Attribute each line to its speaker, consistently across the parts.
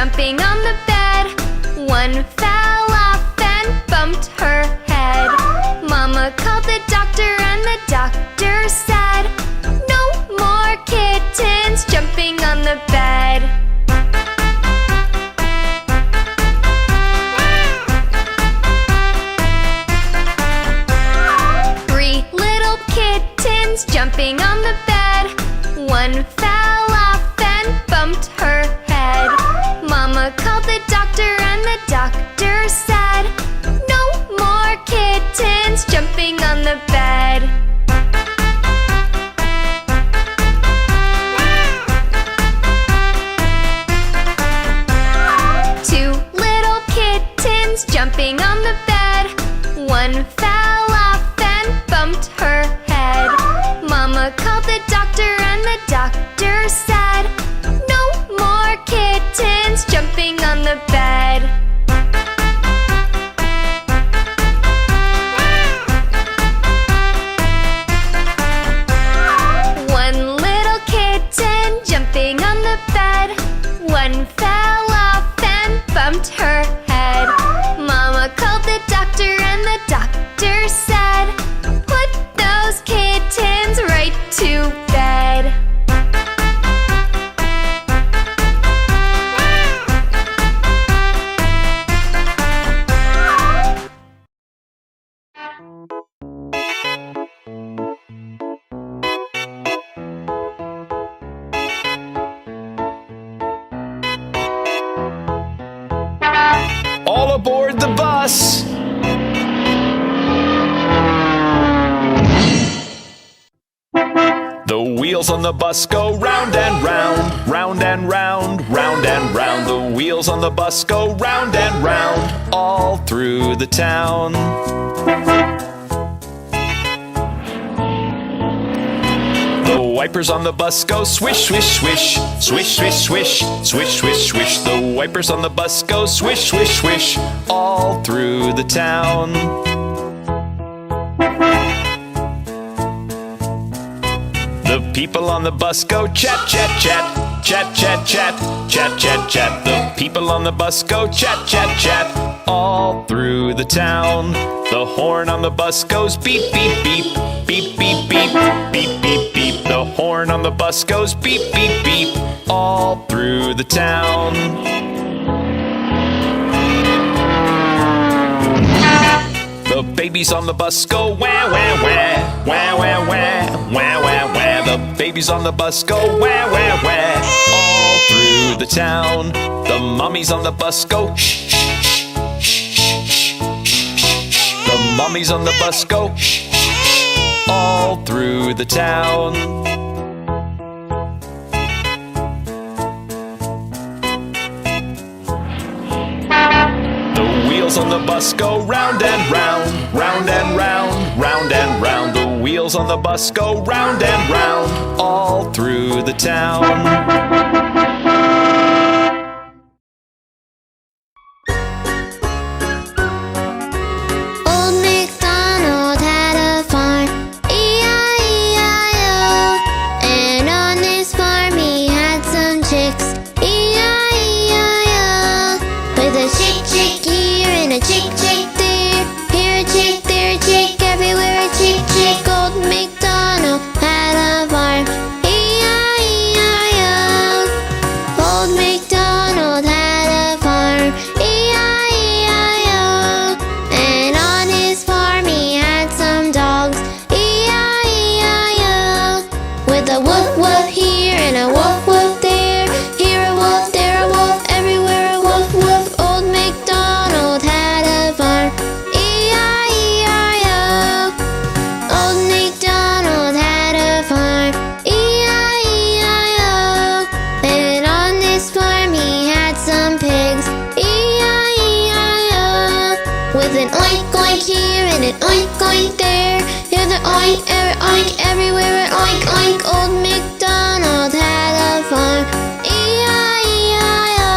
Speaker 1: jumping on the bed. One fell off and bumped her head. Mama called the doctor and the doctor said, "No more kittens jumping on the bed." Three little kittens jumping on the bed. One fell off and bumped her head. Mama called the doctor and the doctor said, "No more kittens jumping on the bed." Two little kittens jumping on the bed. One fell off and bumped her head. Mama called the doctor and the doctor said, "No more kittens jumping on the bed." One little kitten jumping on the bed. One fell off and bumped her head. Mama called the doctor and the doctor said, "Put those kittens right to bed."
Speaker 2: All aboard the bus! The wheels on the bus go round and round, round and round, round and round. The wheels on the bus go round and round, all through the town. The wipers on the bus go swish, swish, swish, swish, swish, swish, swish, swish, swish. The wipers on the bus go swish, swish, swish, all through the town. The people on the bus go chat, chat, chat, chat, chat, chat, chat, chat, chat. The people on the bus go chat, chat, chat, all through the town. The horn on the bus goes beep, beep, beep, beep, beep, beep, beep, beep, beep. The horn on the bus goes beep, beep, beep, all through the town. The babies on the bus go wah, wah, wah, wah, wah, wah, wah, wah, wah. The babies on the bus go wah, wah, wah, all through the town. The mummies on the bus go shh, shh, shh, shh, shh, shh. The mummies on the bus go shh, shh, all through the town. The wheels on the bus go round and round, round and round, round and round. The wheels on the bus go round and round, all through the town.
Speaker 3: Old MacDonald had a farm, E-I-E-I-O. And on this farm he had some chicks, E-I-E-I-O. With a chick, chick here and a chick, chick there. Here a chick, there a chick, everywhere a chick, chick. Old MacDonald had a farm, E-I-E-I-O. Old MacDonald had a farm, E-I-E-I-O. And on his farm he had some dogs, E-I-E-I-O. With a woof woof here and a woof woof there. Here a wolf, there a wolf, everywhere a woof woof. Old MacDonald had a farm, E-I-E-I-O. Old MacDonald had a farm, E-I-E-I-O. And on this farm he had some pigs, E-I-E-I-O. With an oink oink here and an oink oink there. Here's an oink, oink, everywhere an oink oink. Old MacDonald had a farm, E-I-E-I-O.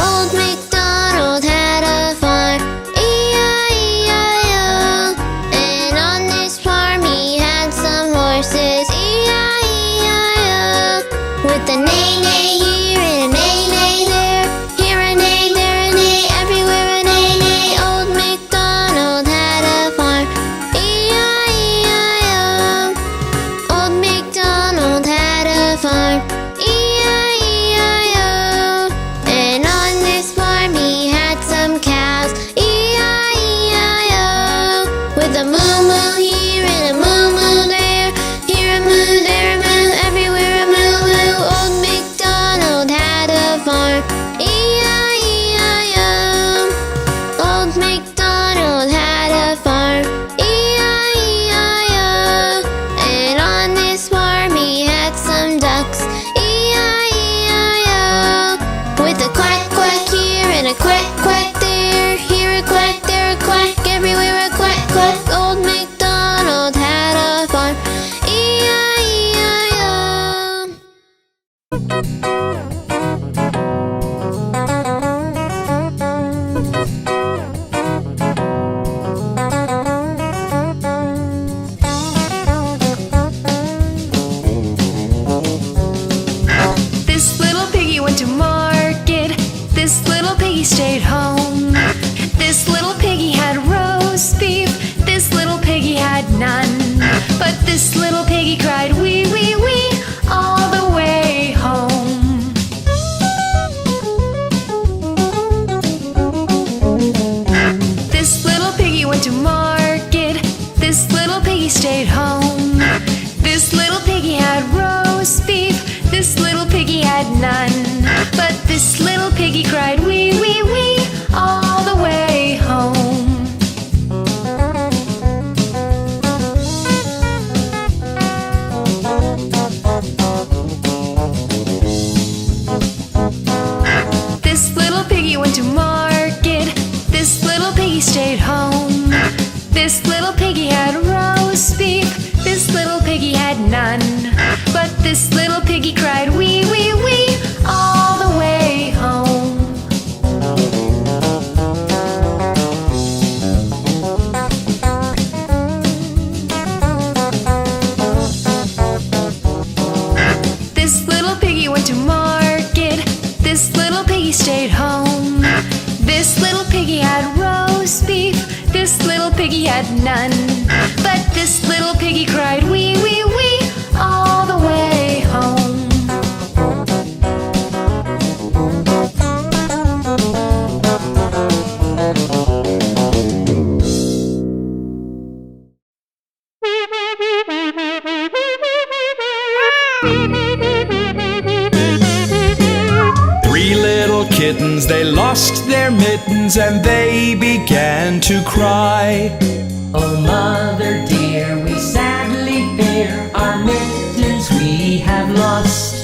Speaker 3: Old MacDonald had a farm, E-I-E-I-O. And on this farm he had some horses, E-I-E-I-O. With a neigh neigh here and a neigh neigh there.
Speaker 1: This little piggy went to market. This little piggy stayed home. This little piggy had roast beef. This little piggy had none. But this little piggy cried wee wee wee all the way home. This little piggy went to market. This little piggy stayed home. This little piggy had roast beef. This little piggy had none. But this little piggy cried wee wee wee all the way home. This little piggy went to market. This little piggy stayed home. This little piggy had roast beef. This little piggy had none. But this little piggy cried wee wee wee all the way home. This little piggy went to market. This little piggy stayed home. This little piggy had roast beef. This little piggy had none. But this little piggy cried wee wee wee all the way home.
Speaker 2: 3 little kittens, they lost their mittens and they began to cry.
Speaker 4: Oh, mother dear, we sadly fear our mittens we have lost.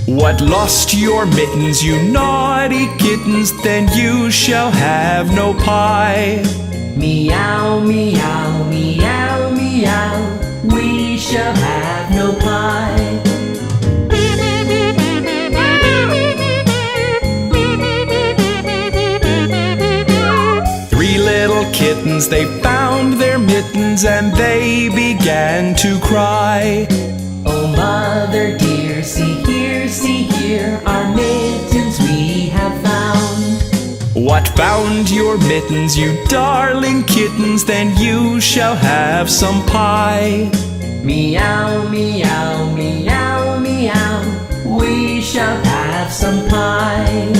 Speaker 2: What, lost your mittens, you naughty kittens? Then you shall have no pie.
Speaker 4: Meow, meow, meow, meow, we shall have no pie.
Speaker 2: Little kittens, they found their mittens and they began to cry.
Speaker 4: Oh, mother dear, see here, our mittens we have found.
Speaker 2: What, found your mittens, you darling kittens? Then you shall have some pie.
Speaker 4: Meow, meow, meow, meow, we shall have some pie.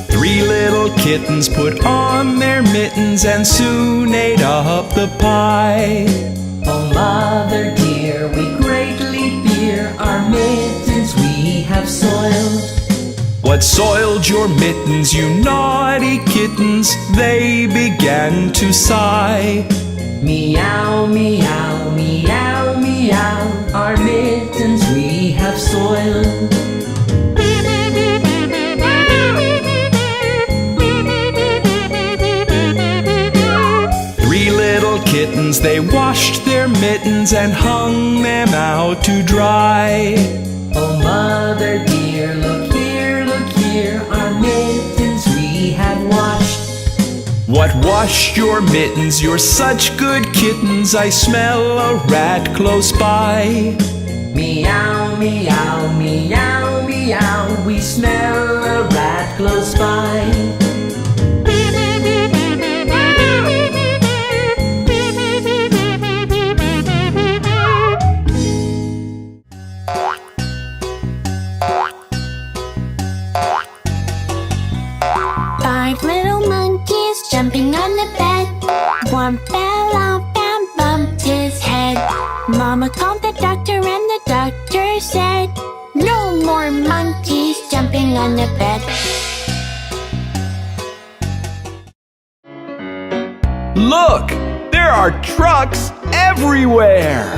Speaker 2: 3 little kittens put on their mittens and soon ate up the pie.
Speaker 4: Oh, mother dear, we greatly fear our mittens we have soiled.
Speaker 2: What, soiled your mittens, you naughty kittens? They began to sigh.
Speaker 4: Meow, meow, meow, meow, our mittens we have soiled.
Speaker 2: 3 little kittens, they washed their mittens and hung them out to dry.
Speaker 4: Oh, mother dear, look here, our mittens we have washed.
Speaker 2: What, washed your mittens? You're such good kittens, I smell a rat close by.
Speaker 4: Meow, meow, meow, meow, we smell a rat close by.
Speaker 3: 5 little monkeys jumping on the bed. One fell off and bumped his head. Mama called the doctor and the doctor said, no more monkeys jumping on the bed.
Speaker 2: Look! There are trucks everywhere!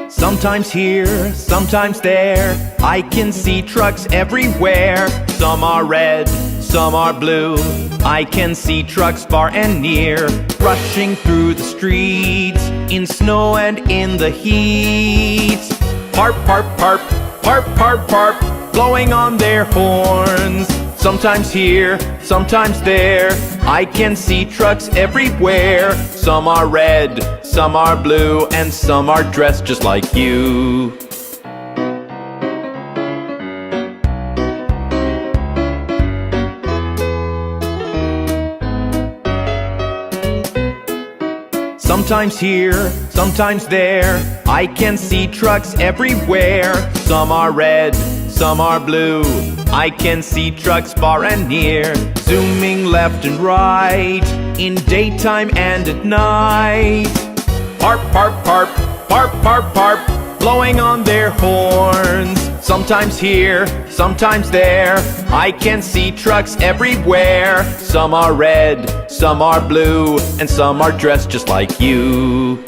Speaker 2: Sometimes here, sometimes there, I can see trucks everywhere. Some are red, some are blue. I can see trucks far and near, rushing through the streets, in snow and in the heat. Parp, parp, parp, parp, parp, parp, blowing on their horns.
Speaker 5: sometimes here, sometimes there. I can see trucks everywhere. Some are red, some are blue, and some are dressed just like you. Sometimes here, sometimes there. I can see trucks everywhere. Some are red, some are blue. I can see trucks far and near, zooming left and right, in daytime and at night. Parp, parp, parp, parp, parp, parp, blowing on their horns. Sometimes here, sometimes there. I can see trucks everywhere. Some are red, some are blue, and some are dressed just like you.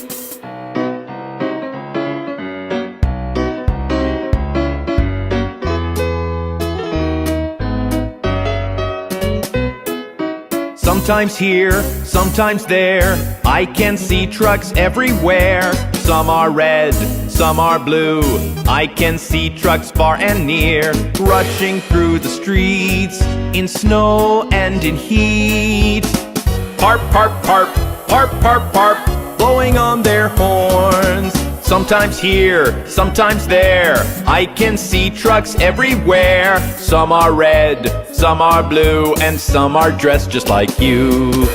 Speaker 5: Sometimes here, sometimes there. I can see trucks everywhere. Some are red, some are blue. I can see trucks far and near, rushing through the streets, in snow and in heat. Parp, parp, parp, parp, parp, parp, blowing on their horns. Sometimes here, sometimes there. I can see trucks everywhere. Some are red, some are blue, and some are dressed just like you.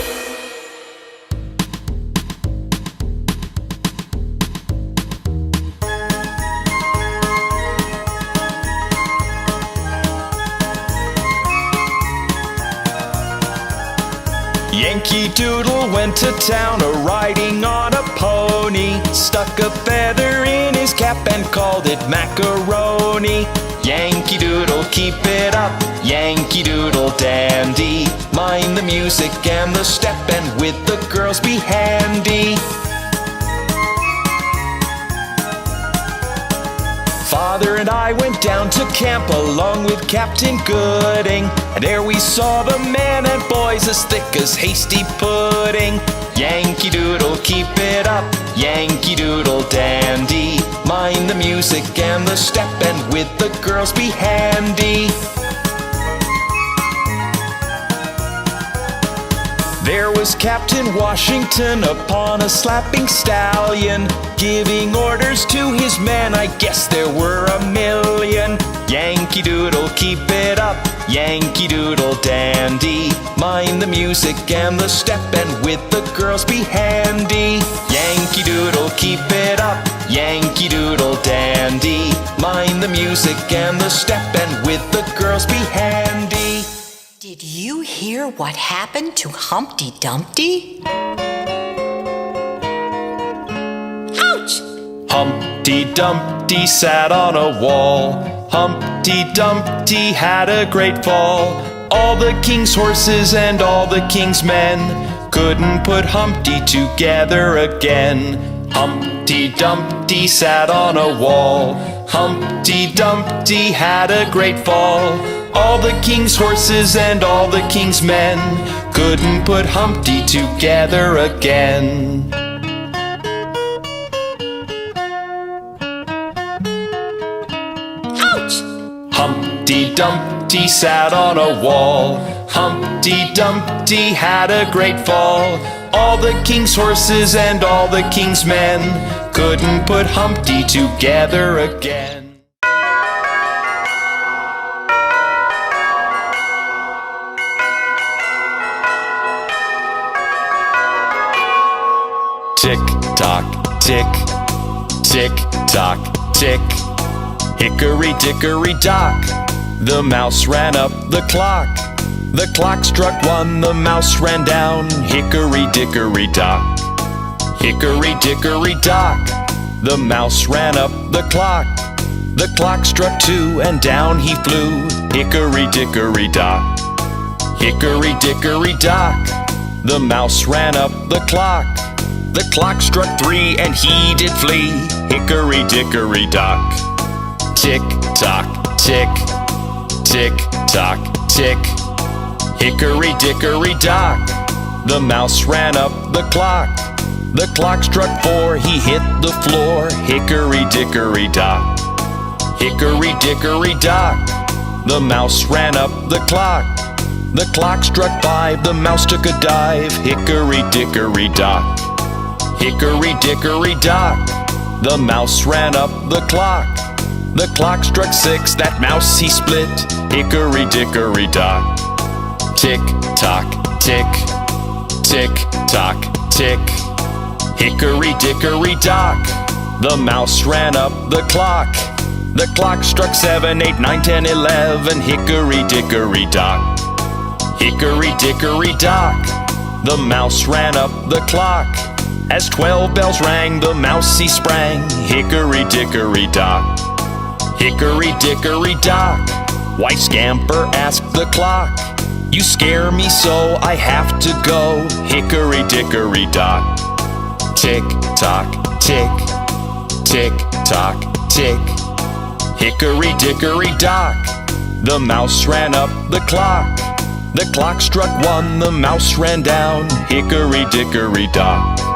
Speaker 2: Yankee Doodle went to town a-riding on a pony, stuck a feather in his cap and called it macaroni. Yankee Doodle, keep it up, Yankee Doodle dandy. Mind the music and the step, and with the girls be handy. Father and I went down to camp along with Captain Gooding, and there we saw the men and boys as thick as hasty pudding. Yankee Doodle, keep it up, Yankee Doodle dandy. Mind the music and the step, and with the girls be handy. There was Captain Washington upon a slapping stallion, giving orders to his men, I guess there were a million. Yankee Doodle, keep it up, Yankee Doodle dandy. Mind the music and the step, and with the girls be handy. Yankee Doodle, keep it up, Yankee Doodle dandy. Mind the music and the step, and with the girls be handy.
Speaker 6: Did you hear what happened to Humpty Dumpty? Ouch!
Speaker 2: Humpty Dumpty sat on a wall. Humpty Dumpty had a great fall. All the king's horses and all the king's men couldn't put Humpty together again. Humpty Dumpty sat on a wall. Humpty Dumpty had a great fall. All the king's horses and all the king's men couldn't put Humpty together again.
Speaker 6: Ouch!
Speaker 2: Humpty Dumpty sat on a wall. Humpty Dumpty had a great fall. All the king's horses and all the king's men couldn't put Humpty together again. Tick tock, tick, tick tock, tick. Hickory dickory dock, the mouse ran up the clock. The clock struck one, the mouse ran down. Hickory dickory dock, hickory dickory dock, the mouse ran up the clock. The clock struck two, and down he flew. Hickory dickory dock, hickory dickory dock, the mouse ran up the clock. The clock struck three, and he did flee. Hickory dickory dock. Tick tock, tick, tick tock, tick. Hickory dickory dock, the mouse ran up the clock. The clock struck four, he hit the floor. Hickory dickory dock, hickory dickory dock, The mouse ran up the clock. The clock struck 5, the mouse took a dive. Hickory dickory dock. Hickory dickory dock. The mouse ran up the clock. The clock struck 6, that mouse he split. Hickory dickory dock. Tick tock tick. Tick tock tick. Hickory dickory dock. The mouse ran up the clock. The clock struck 7, 8, 9, 10, 11. Hickory dickory dock. Hickory dickory dock. The mouse ran up the clock. As 12 bells rang, the mouse he sprang. Hickory dickory dock. Hickory dickory dock. Why, Scamper, asked the clock. You scare me so I have to go. Hickory dickory dock. Tick tock tick. Tick tock tick. Hickory dickory dock. The mouse ran up the clock. The clock struck 1, the mouse ran down. Hickory dickory dock.